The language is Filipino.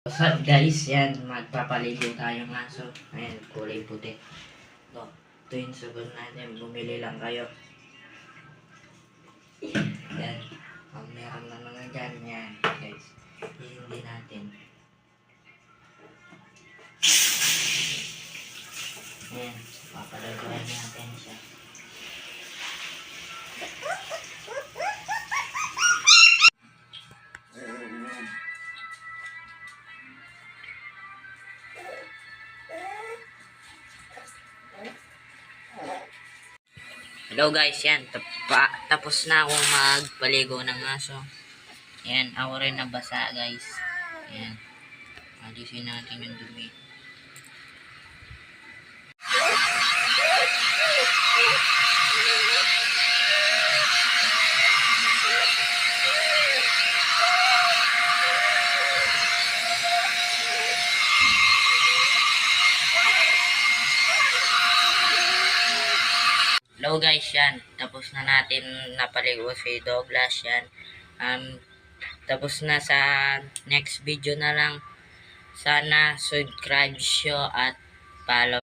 What's up guys, yan, magpapaligo tayong aso. Ayan, kulay puti. Ito yung sagot natin, bumili lang kayo. Yan, meron na naman dyan, yan guys. Hindi natin. Ayan, papalaguan natin siya. Hello guys, yan. Tapos na akong magpaligo ng aso. Yan, ako rin nabasa guys. Yan. Alisin natin yung dumi. Hello guys, yan. Tapos na natin napaligo si Douglas, yan. Tapos na sa next video na lang. Sana subscribe siyo at follow.